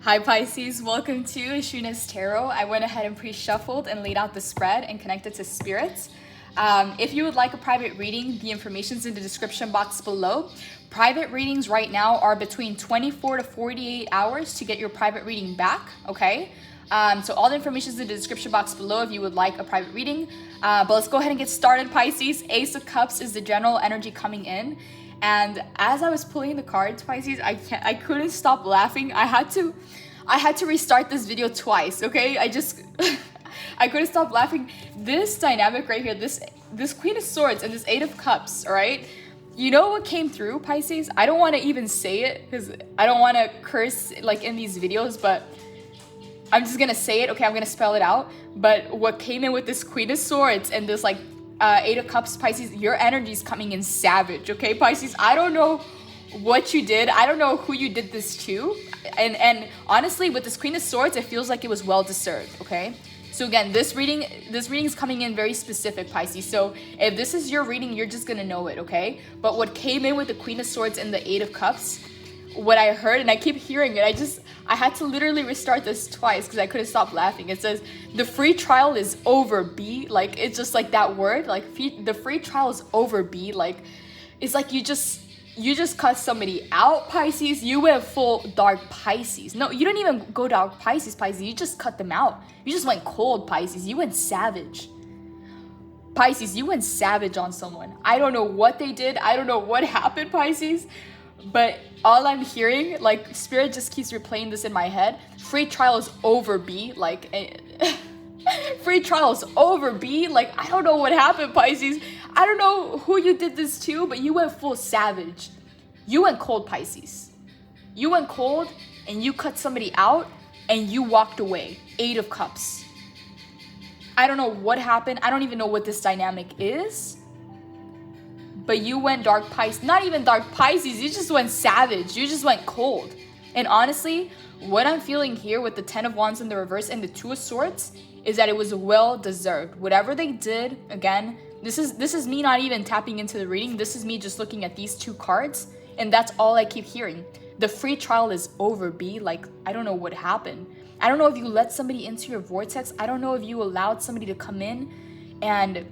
Hi Pisces, welcome to AshunasTarot. I went ahead and pre-shuffled and laid out the spread and connected to spirits. If you would like a private reading, the information's in the description box below. Private readings right now are between 24 to 48 hours to get your private reading back, okay? So all the information's in the description box below if you would like a private reading. But let's go ahead and get started, Pisces. Ace of Cups is the general energy coming in. And as I was pulling the cards, Pisces, I couldn't stop laughing. I had to restart this video twice, okay? I couldn't stop laughing. This dynamic right here, this Queen of Swords and this Eight of Cups, all right? You know what came through, Pisces? I don't want to even say it because I don't want to curse like in these videos, but I'm just gonna say it, okay? I'm gonna spell it out. But what came in with this Queen of Swords and this like Eight of Cups, Pisces, your energy is coming in savage, okay, Pisces? I don't know what you did. I don't know who you did this to. And honestly, with this Queen of Swords, it feels like it was well deserved, okay? So again, this reading is coming in very specific, Pisces. So if this is your reading, you're just gonna know it, okay? But what came in with the Queen of Swords and the Eight of Cups, what I heard, and I keep hearing it, I had to literally restart this twice because I couldn't stop laughing. It says, the free trial is over, B. Like, it's just like that word, like the free trial is over, B. Like, it's like you just cut somebody out, Pisces. You went full dark Pisces. No, you didn't even go dark Pisces. You just cut them out. You just went cold, Pisces. You went savage. Pisces, you went savage on someone. I don't know what they did. I don't know what happened, Pisces. But all I'm hearing, like, Spirit just keeps replaying this in my head. Free trial is over, B. Like, free trial is over, B. Like, I don't know what happened, Pisces. I don't know who you did this to, but you went full savage. You went cold, Pisces. You went cold, and you cut somebody out, and you walked away. Eight of Cups. I don't know what happened. I don't even know what this dynamic is. But you went dark Pisces, not even dark Pisces, you just went savage, you just went cold. And honestly, what I'm feeling here with the Ten of Wands in the reverse and the Two of Swords is that it was well deserved. Whatever they did, again, this is me not even tapping into the reading, this is me just looking at these two cards, and that's all I keep hearing. The free trial is over, B. Like, I don't know what happened. I don't know if you let somebody into your vortex, I don't know if you allowed somebody to come in and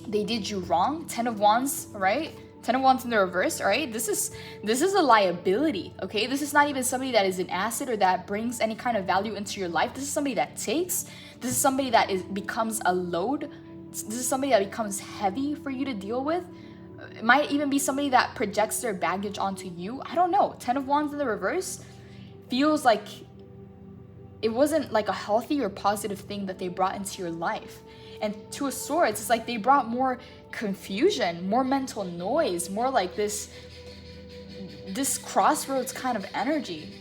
they did you wrong. Ten of Wands, right? Ten of Wands in the reverse, right? This is a liability, okay? This is not even somebody that is an asset or that brings any kind of value into your life. This is somebody that takes. This is somebody that becomes a load. This is somebody that becomes heavy for you to deal with. It might even be somebody that projects their baggage onto you. I don't know. Ten of Wands in the reverse feels like it wasn't like a healthy or positive thing that they brought into your life. And Two of Swords, it's like they brought more confusion, more mental noise, more like this crossroads kind of energy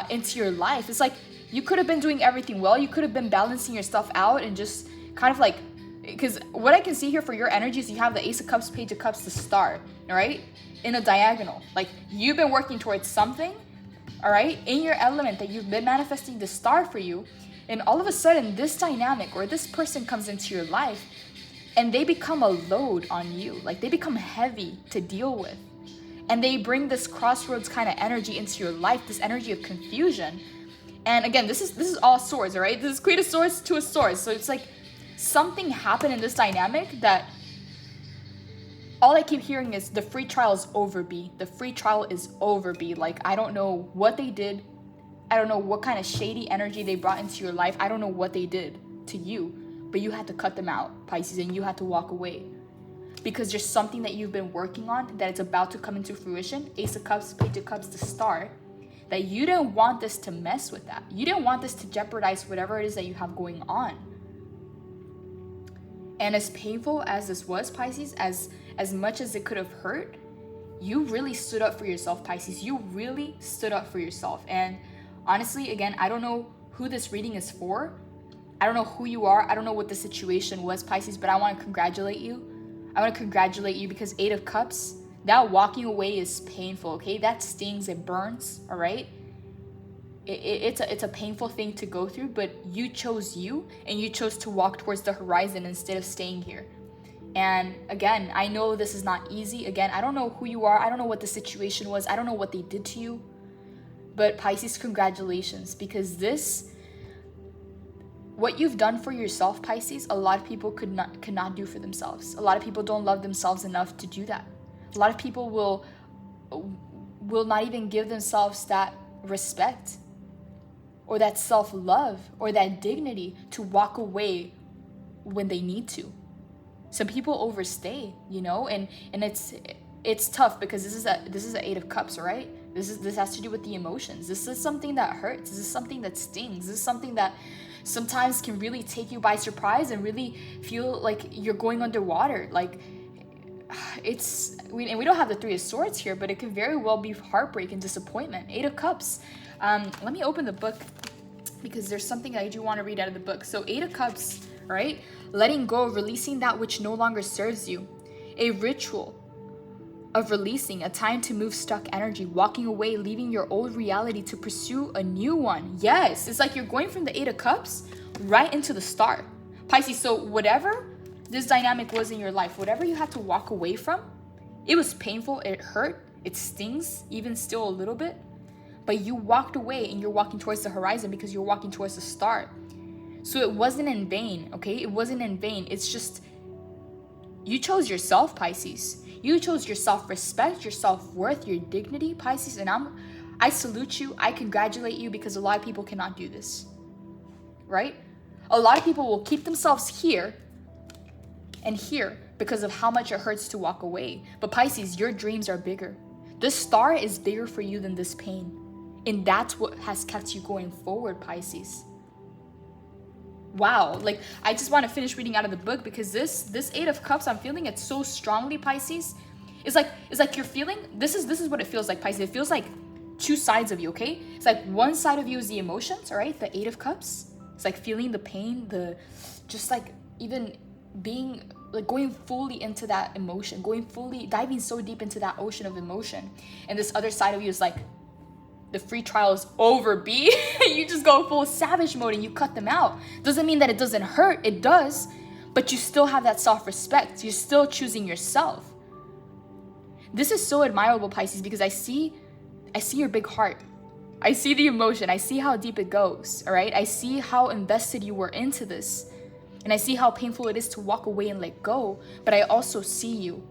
into your life. It's like you could have been doing everything well. You could have been balancing your stuff out and just kind of like, because what I can see here for your energy is you have the Ace of Cups, Page of Cups, the Star, all right? In a diagonal. Like, you've been working towards something, all right? In your element that you've been manifesting the Star for you. And all of a sudden, this dynamic or this person comes into your life and they become a load on you. Like, they become heavy to deal with. And they bring this crossroads kind of energy into your life, this energy of confusion. And again, this is all swords, all right? This is Queen of Swords, Two of Swords. So it's like something happened in this dynamic that all I keep hearing is the free trial is over, B. The free trial is over, B. Like, I don't know what they did. I don't know what kind of shady energy they brought into your life. I don't know what they did to you, but you had to cut them out, Pisces, and you had to walk away because there's something that you've been working on that it's about to come into fruition. Ace of Cups, Page of Cups, the Star, that you didn't want this to mess with that. You didn't want this to jeopardize whatever it is that you have going on. And as painful as this was, Pisces, as much as it could have hurt, you really stood up for yourself, Pisces. You really stood up for yourself. And honestly, again, I don't know who this reading is for. I don't know who you are. I don't know what the situation was, Pisces, but I want to congratulate you. I want to congratulate you because Eight of Cups, that walking away is painful, okay? That stings, it burns, all right? It's a painful thing to go through, but you chose you, and you chose to walk towards the horizon instead of staying here. And again, I know this is not easy. Again, I don't know who you are. I don't know what the situation was. I don't know what they did to you. But Pisces, congratulations, because what you've done for yourself, Pisces, a lot of people cannot do for themselves. A lot of people don't love themselves enough to do that. A lot of people will not even give themselves that respect or that self-love or that dignity to walk away when they need to. Some people overstay, and it's tough because this is a 8 of Cups, right? This has to do with the emotions. This is something that hurts. This is something that stings. This is something that sometimes can really take you by surprise and really feel like you're going underwater. Like we don't have the 3 of Swords here, but it can very well be heartbreak and disappointment. 8 of Cups. Let me open the book because there's something I do want to read out of the book. So 8 of Cups, right? Letting go, releasing that which no longer serves you. A ritual of releasing, a time to move stuck energy, walking away, leaving your old reality to pursue a new one. Yes, it's like you're going from the 8 of Cups right into the Star. Pisces, so whatever this dynamic was in your life, whatever you had to walk away from, it was painful, it hurt, it stings, even still a little bit, but you walked away and you're walking towards the horizon because you're walking towards the Star. So it wasn't in vain, okay? It wasn't in vain. It's just, you chose yourself, Pisces. You chose your self-respect, your self-worth, your dignity, Pisces, and I salute you, I congratulate you, because a lot of people cannot do this, right? A lot of people will keep themselves here and here because of how much it hurts to walk away. But Pisces, your dreams are bigger. This Star is bigger for you than this pain. And that's what has kept you going forward, Pisces. Wow, like I just want to finish reading out of the book because this 8 of Cups, I'm feeling it so strongly, Pisces. It's like you're feeling, this is what it feels like, Pisces. It feels like 2 sides of you, okay? It's like one side of you is the emotions, all right? The 8 of Cups. It's like feeling the pain, just like even being like going fully into that emotion, diving so deep into that ocean of emotion. And this other side of you is like, the free trial is over, B. You just go full savage mode and you cut them out. Doesn't mean that it doesn't hurt. It does. But you still have that self-respect. You're still choosing yourself. This is so admirable, Pisces, because I see your big heart. I see the emotion. I see how deep it goes, all right? I see how invested you were into this. And I see how painful it is to walk away and let go. But I also see you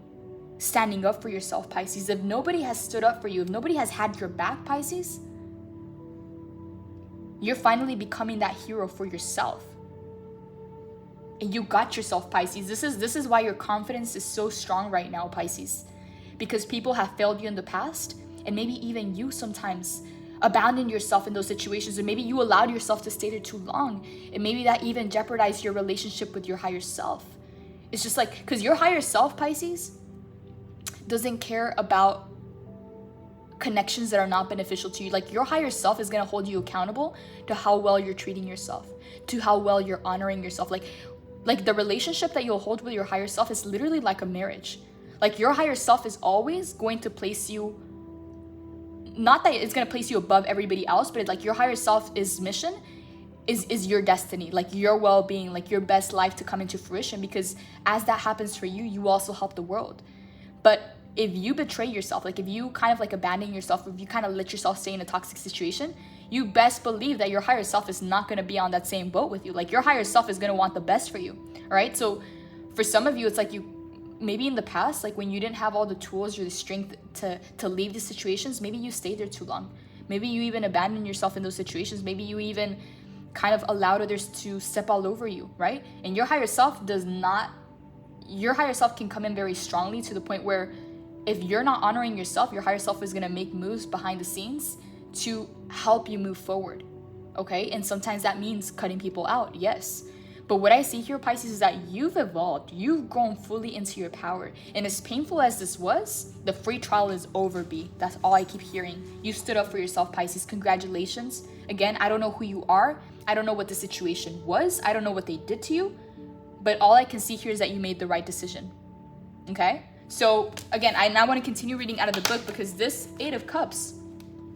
standing up for yourself, Pisces. If nobody has stood up for you, if nobody has had your back, Pisces, you're finally becoming that hero for yourself. And you got yourself, Pisces. This is why your confidence is so strong right now, Pisces. Because people have failed you in the past, and maybe even you sometimes abandoned yourself in those situations, and maybe you allowed yourself to stay there too long, and maybe that even jeopardized your relationship with your higher self. It's just like, because your higher self, Pisces, doesn't care about connections that are not beneficial to you. Like your higher self is going to hold you accountable to how well you're treating yourself, to how well you're honoring yourself. Like the relationship that you'll hold with your higher self is literally like a marriage. Like your higher self is always going to place you, not that it's going to place you above everybody else, but it's like your higher self's mission is your destiny, like your well-being, like your best life to come into fruition. Because as that happens for you, you also help the world. But if you betray yourself, like if you kind of like abandon yourself, if you kind of let yourself stay in a toxic situation, you best believe that your higher self is not going to be on that same boat with you. Like your higher self is going to want the best for you. All right. So for some of you, it's like you, maybe in the past, like when you didn't have all the tools or the strength to leave these situations, maybe you stayed there too long. Maybe you even abandoned yourself in those situations. Maybe you even kind of allowed others to step all over you, right? And your higher self can come in very strongly to the point where if you're not honoring yourself, your higher self is going to make moves behind the scenes to help you move forward, okay? And sometimes that means cutting people out, yes. But what I see here, Pisces, is that you've evolved. You've grown fully into your power. And as painful as this was, the free trial is over, B. That's all I keep hearing. You stood up for yourself, Pisces. Congratulations. Again, I don't know who you are. I don't know what the situation was. I don't know what they did to you. But all I can see here is that you made the right decision, okay? So again, I now want to continue reading out of the book because this 8 of Cups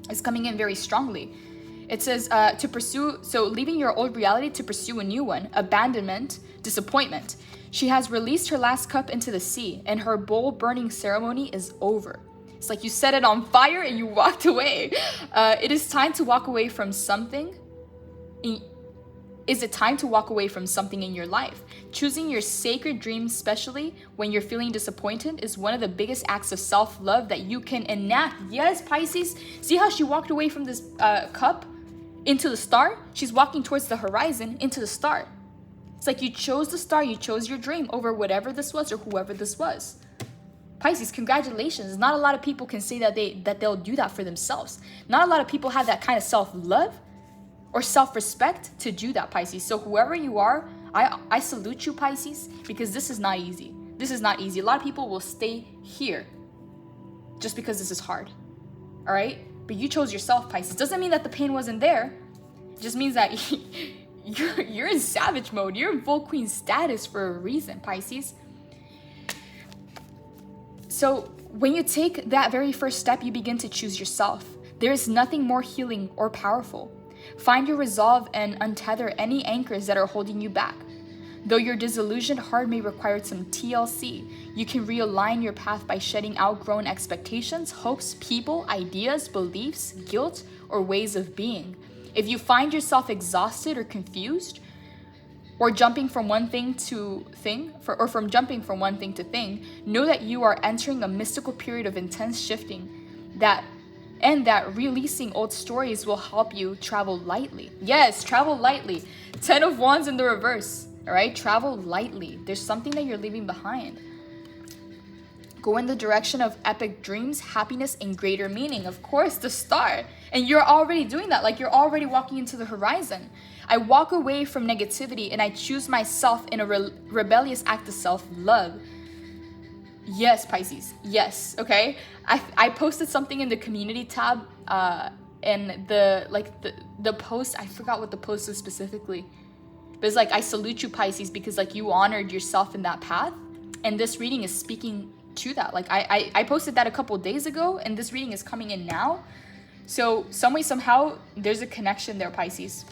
is coming in very strongly. It says leaving your old reality to pursue a new one, abandonment, disappointment. She has released her last cup into the sea and her bowl burning ceremony is over. It's like you set it on fire and you walked away. It is time to walk away from something. Is it time to walk away from something in your life? Choosing your sacred dreams, especially when you're feeling disappointed, is one of the biggest acts of self-love that you can enact. Yes, Pisces. See how she walked away from this cup into the star? She's walking towards the horizon into the star. It's like you chose the star, you chose your dream over whatever this was or whoever this was. Pisces, congratulations. Not a lot of people can say that they'll do that for themselves. Not a lot of people have that kind of self-love or self-respect to do that, Pisces. So whoever you are, I salute you, Pisces, because this is not easy. This is not easy. A lot of people will stay here just because this is hard. All right? But you chose yourself, Pisces. Doesn't mean that the pain wasn't there. It just means that you're in savage mode. You're in full queen status for a reason, Pisces. So when you take that very first step, you begin to choose yourself. There is nothing more healing or powerful. Find your resolve and untether any anchors that are holding you back. Though your disillusioned heart may require some TLC, you can realign your path by shedding outgrown expectations, hopes, people, ideas, beliefs, guilt, or ways of being. If you find yourself exhausted or confused, or jumping from one thing to thing, from jumping from one thing to thing, know that you are entering a mystical period of intense shifting, that releasing old stories will help you travel lightly. Yes, travel lightly. 10 of Wands in the reverse. All right, travel lightly. There's something that you're leaving behind. Go in the direction of epic dreams, happiness, and greater meaning. Of course, the star. And you're already doing that. Like, you're already walking into the horizon. I walk away from negativity and I choose myself in a rebellious act of self-love. Yes, Pisces. Yes. Okay. I posted something in the community tab, and the post, I forgot what the post was specifically, but it's like, I salute you, Pisces, because like you honored yourself in that path, and this reading is speaking to that. Like I posted that a couple days ago, and this reading is coming in now. So some way, somehow, there's a connection there, Pisces.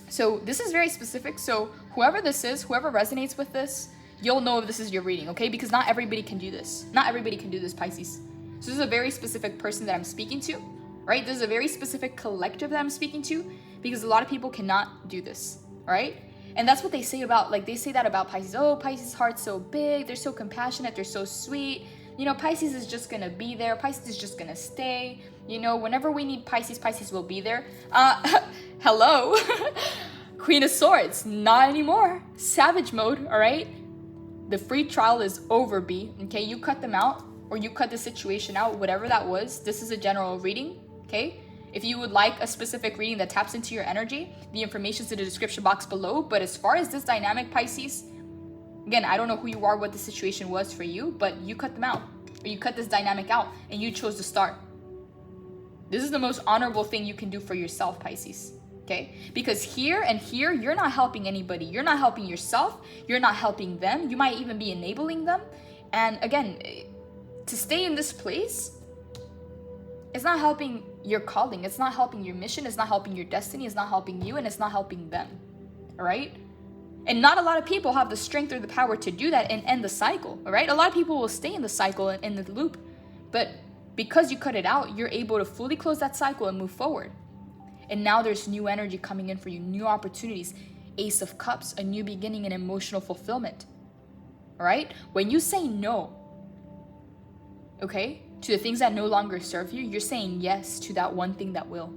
So this is very specific. So whoever this is, whoever resonates with this, you'll know if this is your reading, okay? Because not everybody can do this. Not everybody can do this, Pisces. So this is a very specific person that I'm speaking to, right? This is a very specific collective that I'm speaking to, because a lot of people cannot do this, right? And that's what they say about, like, they say that about Pisces. Oh, Pisces' heart's so big. They're so compassionate. They're so sweet. You know, Pisces is just going to be there. Pisces is just going to stay. You know, whenever we need Pisces, Pisces will be there. Hello. Queen of Swords. Not anymore. Savage mode, all right? The free trial is over, B. Okay, you cut them out, or you cut the situation out, whatever that was. This is a general reading, okay? If you would like a specific reading that taps into your energy, the information's in the description box below. But as far as this dynamic, Pisces, again, I don't know who you are, what the situation was for you, but you cut them out, or you cut this dynamic out, and you chose to start. This is the most honorable thing you can do for yourself, Pisces. Okay? Because here and here, you're not helping anybody. You're not helping yourself. You're not helping them. You might even be enabling them. And again, to stay in this place, it's not helping your calling. It's not helping your mission. It's not helping your destiny. It's not helping you, and it's not helping them. All right? And not a lot of people have the strength or the power to do that and end the cycle. All right? A lot of people will stay in the cycle and in the loop. But because you cut it out, you're able to fully close that cycle and move forward. And now there's new energy coming in for you, new opportunities. Ace of Cups, a new beginning and emotional fulfillment. All right? When you say no, okay, to the things that no longer serve you, you're saying yes to that one thing that will.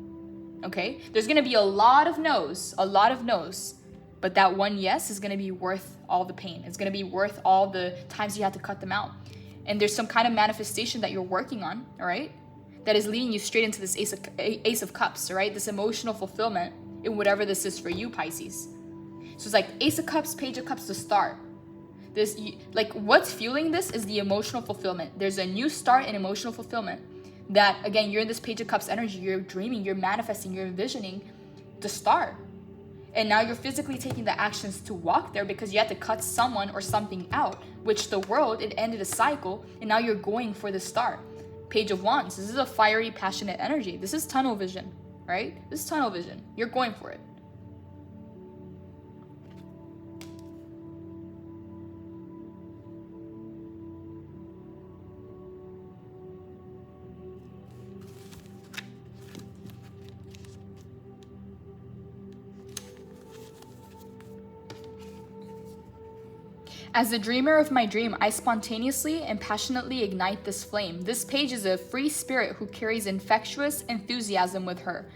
Okay? There's going to be a lot of no's, but that one yes is going to be worth all the pain. It's going to be worth all the times you had to cut them out. And there's some kind of manifestation that you're working on, all right, that is leading you straight into this Ace of Cups, right? This emotional fulfillment in whatever this is for you, Pisces. So it's like Ace of Cups, Page of Cups, the Star. This, like, what's fueling this is the emotional fulfillment. There's a new start in emotional fulfillment that, again, you're in this Page of Cups energy. You're dreaming, you're manifesting, you're envisioning the star. And now you're physically taking the actions to walk there because you had to cut someone or something out, which the world, it ended a cycle, and now you're going for the star. Page of Wands. This is a fiery, passionate energy. This is tunnel vision, right? This is tunnel vision. You're going for it. As the dreamer of my dream, I spontaneously and passionately ignite this flame. This page is a free spirit who carries infectious enthusiasm with her.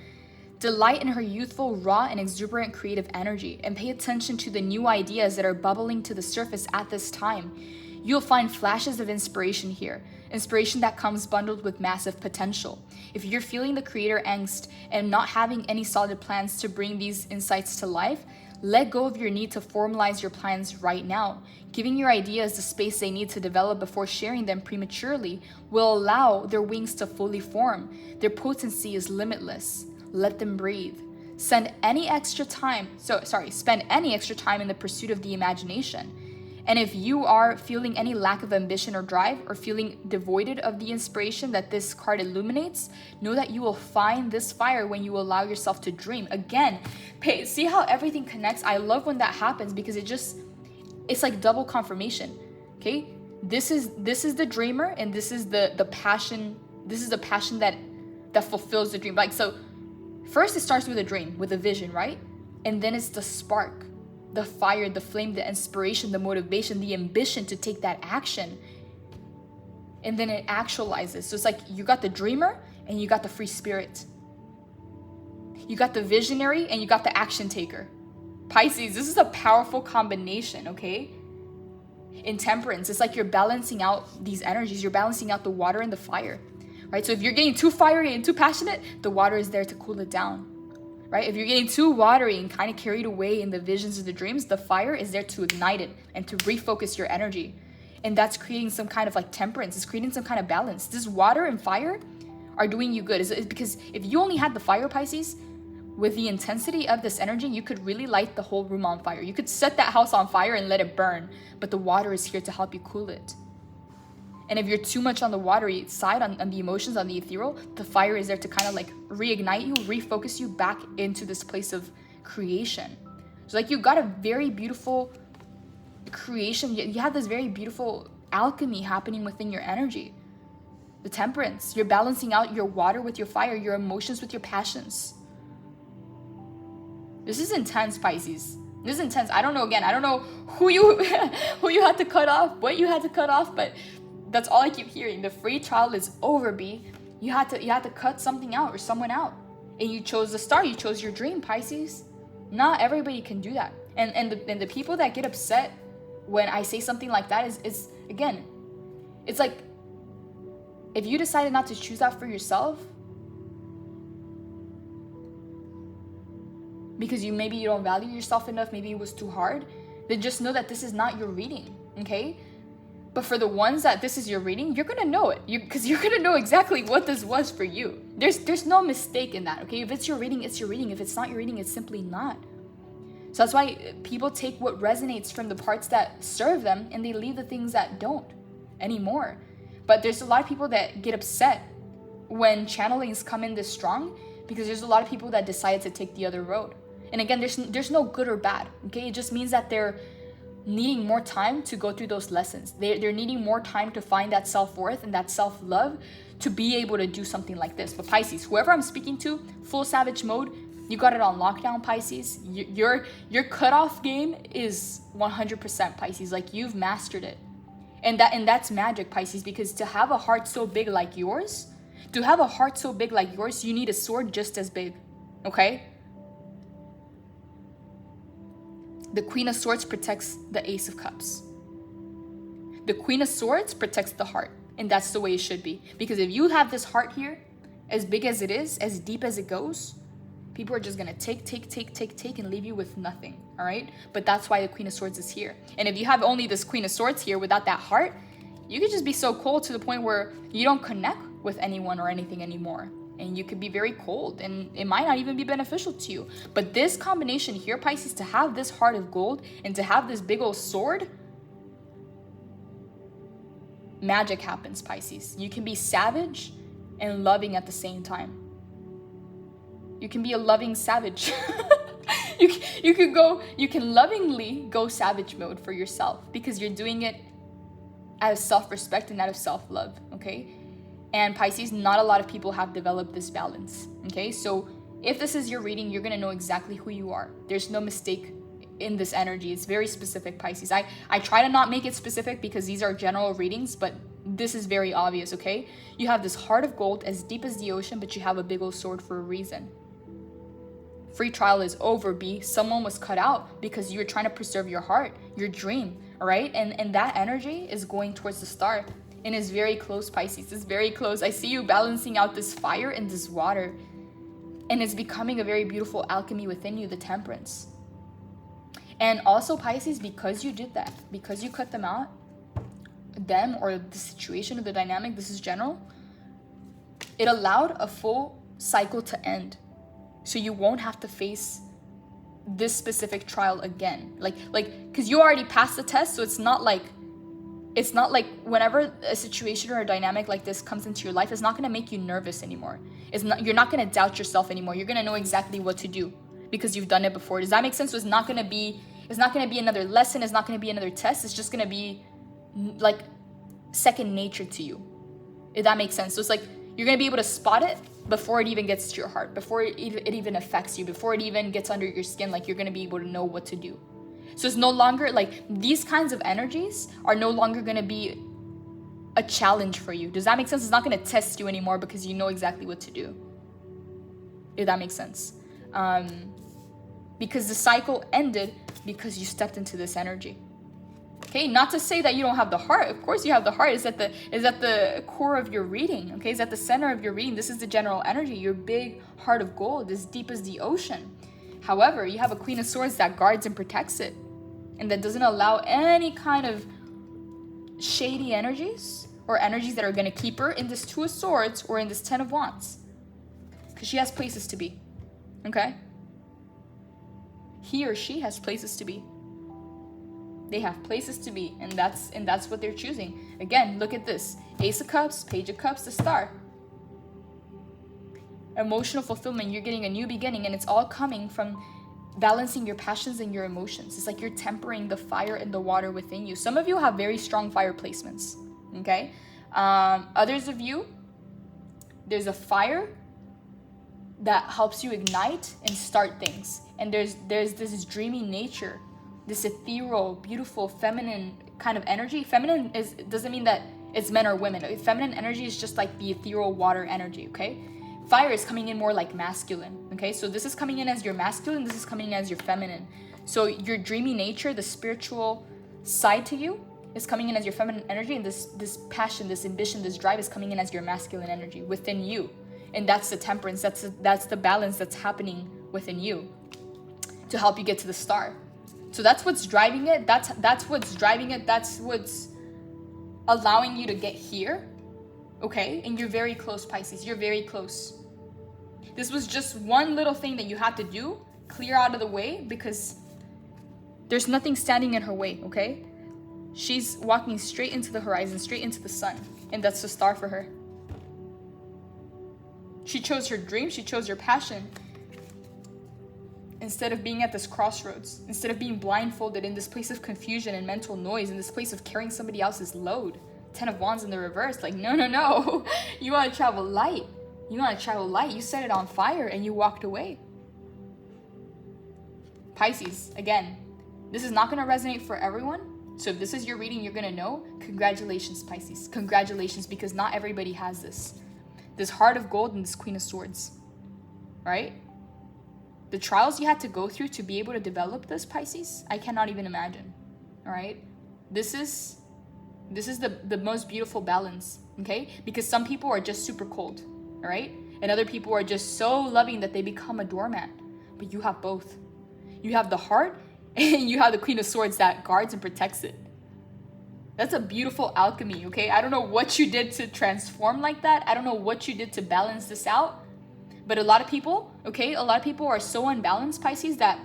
Delight in her youthful, raw, and exuberant creative energy, and pay attention to the new ideas that are bubbling to the surface at this time. You'll find flashes of inspiration here, inspiration that comes bundled with massive potential. If you're feeling the creator angst and not having any solid plans to bring these insights to life, let go of your need to formalize your plans right now. Giving your ideas the space they need to develop before sharing them prematurely will allow their wings to fully form. Their potency is limitless. Let them breathe. Spend any extra time in the pursuit of the imagination. And if you are feeling any lack of ambition or drive, or feeling devoid of the inspiration that this card illuminates, know that you will find this fire when you allow yourself to dream. Again, see how everything connects? I love when that happens because it's like double confirmation. Okay? This is the dreamer, and this is the passion. This is the passion that fulfills the dream. Like, so first it starts with a dream, with a vision, right? And then it's the spark, the fire, the flame, the inspiration, the motivation, the ambition to take that action. And then it actualizes. So it's like you got the dreamer and you got the free spirit. You got the visionary and you got the action taker. Pisces, this is a powerful combination, okay? In temperance, it's like you're balancing out these energies. You're balancing out the water and the fire, right? So if you're getting too fiery and too passionate, the water is there to cool it down. Right? If you're getting too watery and kind of carried away in the visions of the dreams, the fire is there to ignite it and to refocus your energy. And that's creating some kind of like temperance. It's creating some kind of balance. This water and fire are doing you good. It's because if you only had the fire, Pisces, with the intensity of this energy, you could really light the whole room on fire. You could set that house on fire and let it burn. But the water is here to help you cool it. And if you're too much on the watery side, on the emotions, on the ethereal, the fire is there to kind of like reignite you, refocus you back into this place of creation. So like you got a very beautiful creation. You have this very beautiful alchemy happening within your energy. The temperance. You're balancing out your water with your fire, your emotions with your passions. This is intense, Pisces. This is intense. I don't know who you had to cut off, what you had to cut off, but that's all I keep hearing. The free trial is over, B. You had to cut something out or someone out. And you chose the star. You chose your dream, Pisces. Not everybody can do that. And the people that get upset when I say something like that is again, it's like if you decided not to choose that for yourself because maybe you don't value yourself enough, maybe it was too hard, then just know that this is not your reading, okay? But for the ones that this is your reading, you're gonna know it, because you're gonna know exactly what this was for you. There's no mistake in that, okay? If it's your reading, it's your reading. If it's not your reading, it's simply not. So that's why people take what resonates from the parts that serve them, and they leave the things that don't anymore. But there's a lot of people that get upset when channelings come in this strong, because there's a lot of people that decide to take the other road. And again, there's no good or bad, okay? It just means that they're needing more time to go through those lessons. They're needing more time to find that self-worth and that self-love to be able to do something like this. But Pisces, whoever I'm speaking to, full savage mode, you got it on lockdown, Pisces. Your cutoff game is 100% Pisces. Like, you've mastered it. And that's magic, Pisces, because to have a heart so big like yours, you need a sword just as big, okay? The Queen of Swords protects the Ace of Cups. The Queen of Swords protects the heart. And that's the way it should be. Because if you have this heart here, as big as it is, as deep as it goes, people are just going to take and leave you with nothing. All right? But that's why the Queen of Swords is here. And if you have only this Queen of Swords here without that heart, you could just be so cold to the point where you don't connect with anyone or anything anymore. And you could be very cold, and it might not even be beneficial to you. But this combination here, Pisces, to have this heart of gold and to have this big old sword, magic happens, Pisces. You can be savage and loving at the same time. You can be a loving savage. you can lovingly go savage mode for yourself, because you're doing it out of self-respect and out of self-love, okay? And Pisces, not a lot of people have developed this balance, okay? So if this is your reading, you're going to know exactly who you are. There's no mistake in this energy. It's very specific, Pisces. I try to not make it specific because these are general readings, but this is very obvious, okay? You have this heart of gold as deep as the ocean, but you have a big old sword for a reason. Free trial is over, B. Someone was cut out because you were trying to preserve your heart, your dream, all right? And that energy is going towards the star and is very close, Pisces. It's very close. I see you balancing out this fire and this water, and it's becoming a very beautiful alchemy within you, the temperance. And also, Pisces, because you did that, because you cut them out, them or the situation or the dynamic, this is general, it allowed a full cycle to end. So you won't have to face this specific trial again. Like, because you already passed the test, so it's not like whenever a situation or a dynamic like this comes into your life, it's not going to make you nervous anymore. You're not going to doubt yourself anymore. You're going to know exactly what to do because you've done it before. Does that make sense? So it's not going to be another lesson. It's not going to be another test. It's just going to be like second nature to you, if that makes sense. So it's like you're going to be able to spot it before it even gets to your heart, before it even affects you, before it even gets under your skin. Like, you're going to be able to know what to do. So it's no longer like these kinds of energies are no longer going to be a challenge for you. Does that make sense? It's not going to test you anymore because you know exactly what to do, if that makes sense. Because the cycle ended because you stepped into this energy. Okay, not to say that you don't have the heart. Of course you have the heart. It's at the core of your reading. Okay, it's at the center of your reading. This is the general energy. Your big heart of gold is deep as the ocean. However, you have a Queen of Swords that guards and protects it, and that doesn't allow any kind of shady energies or energies that are going to keep her in this Two of Swords or in this Ten of Wands, because she has places to be. Okay, he or she has places to be. They have places to be, and that's what they're choosing. Again, look at this. Ace of Cups, Page of Cups, the Star. Emotional fulfillment. You're getting a new beginning, and it's all coming from balancing your passions and your emotions. It's like you're tempering the fire and the water within you. Some of you have very strong fire placements, okay? Others of you, there's a fire that helps you ignite and start things. And there's this dreamy nature, this ethereal, beautiful, feminine kind of energy. Feminine doesn't mean that it's men or women. Feminine energy is just like the ethereal water energy, okay? Fire is coming in more like masculine, okay? So this is coming in as your masculine, this is coming in as your feminine. So your dreamy nature, the spiritual side to you, is coming in as your feminine energy, and this passion, this ambition, this drive is coming in as your masculine energy within you. And that's the temperance, that's the balance that's happening within you to help you get to the star. So that's what's driving it. That's what's driving it. That's what's allowing you to get here. Okay? And you're very close, Pisces. You're very close. This was just one little thing that you had to do, clear out of the way, because there's nothing standing in her way, okay? She's walking straight into the horizon, straight into the sun, and that's the star for her. She chose her dream, she chose her passion, instead of being at this crossroads, instead of being blindfolded in this place of confusion and mental noise, in this place of carrying somebody else's load. Ten of Wands in the reverse, like, no. You want to travel light. You want to travel light. You set it on fire and you walked away. Pisces, again, this is not going to resonate for everyone. So if this is your reading, you're going to know. Congratulations, Pisces. Congratulations, because not everybody has this. This heart of gold and this Queen of Swords, right? The trials you had to go through to be able to develop this, Pisces, I cannot even imagine, all right? This is the most beautiful balance, okay? Because some people are just super cold, all right? And other people are just so loving that they become a doormat. But you have both. You have the heart and you have the Queen of Swords that guards and protects it. That's a beautiful alchemy, okay? I don't know what you did to transform like that. I don't know what you did to balance this out. But a lot of people, okay, are so unbalanced, Pisces, that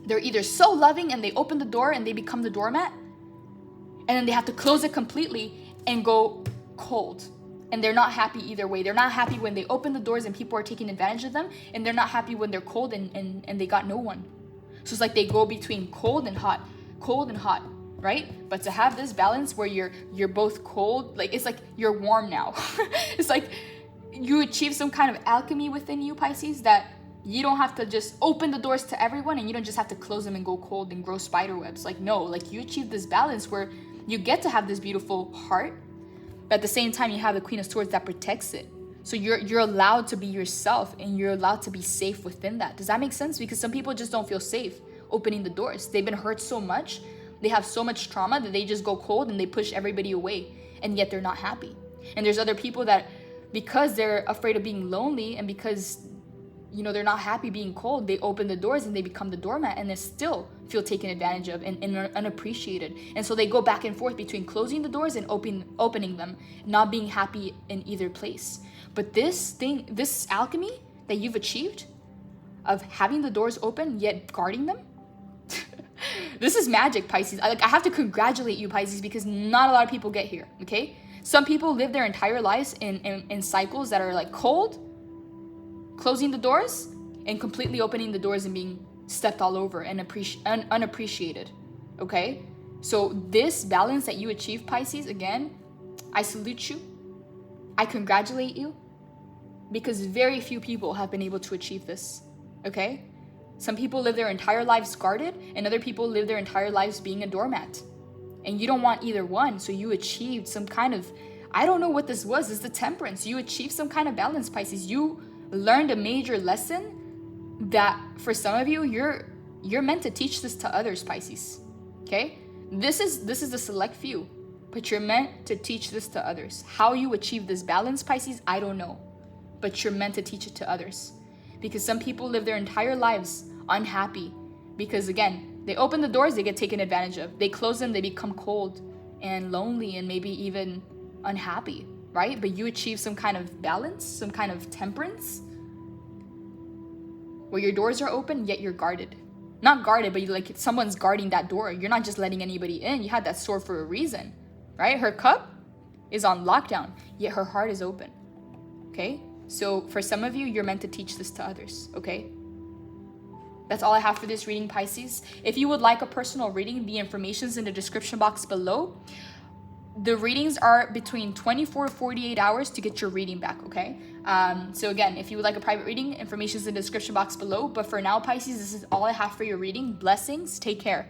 they're either so loving and they open the door and they become the doormat, and then they have to close it completely and go cold. And they're not happy either way. They're not happy when they open the doors and people are taking advantage of them, and they're not happy when they're cold and they got no one. So it's like they go between cold and hot, right? But to have this balance where you're both cold, like it's like you're warm now. It's like you achieve some kind of alchemy within you, Pisces, that You don't have to just open the doors to everyone, and you don't just have to close them and go cold and grow spider webs. Like, no, like you achieve this balance where you get to have this beautiful heart, but at the same time you have the Queen of Swords that protects it. So you're allowed to be yourself, and you're allowed to be safe within that. Does that make sense? Because some people just don't feel safe opening the doors. They've been hurt so much, they have so much trauma that they just go cold and they push everybody away, and yet they're not happy. And there's other people that, because they're afraid of being lonely, and because they're not happy being cold, they open the doors and they become the doormat, and they still feel taken advantage of and unappreciated. And so they go back and forth between closing the doors and opening them, not being happy in either place. But this alchemy that you've achieved of having the doors open yet guarding them, this is magic, Pisces. I have to congratulate you, Pisces, because not a lot of people get here, okay? Some people live their entire lives in cycles that are like cold, closing the doors, and completely opening the doors and being stepped all over and unappreciated, okay? So this balance that you achieve, Pisces, again, I salute you. I congratulate you, because very few people have been able to achieve this, okay? Some people live their entire lives guarded, and other people live their entire lives being a doormat. And you don't want either one, so you achieved some kind of, I don't know what this was, it's the temperance. You achieved some kind of balance, Pisces. You learned a major lesson that for some of you, you're meant to teach this to others, Pisces, okay? This is the select few, but you're meant to teach this to others. How you achieve this balance, Pisces, I don't know, but you're meant to teach it to others. Because some people live their entire lives unhappy because, again, they open the doors, they get taken advantage of. They close them, they become cold and lonely and maybe even unhappy, right? But you achieve some kind of balance, some kind of temperance, where your doors are open, yet you're guarded. Not guarded, but like someone's guarding that door. You're not just letting anybody in. You had that sword for a reason, right? Her cup is on lockdown, yet her heart is open, okay? So for some of you, you're meant to teach this to others, okay? That's all I have for this reading, Pisces. If you would like a personal reading, the information's in the description box below. The readings are between 24 to 48 hours to get your reading back, okay? So again, if you would like a private reading, information's in the description box below. But for now, Pisces, this is all I have for your reading. Blessings. Take care.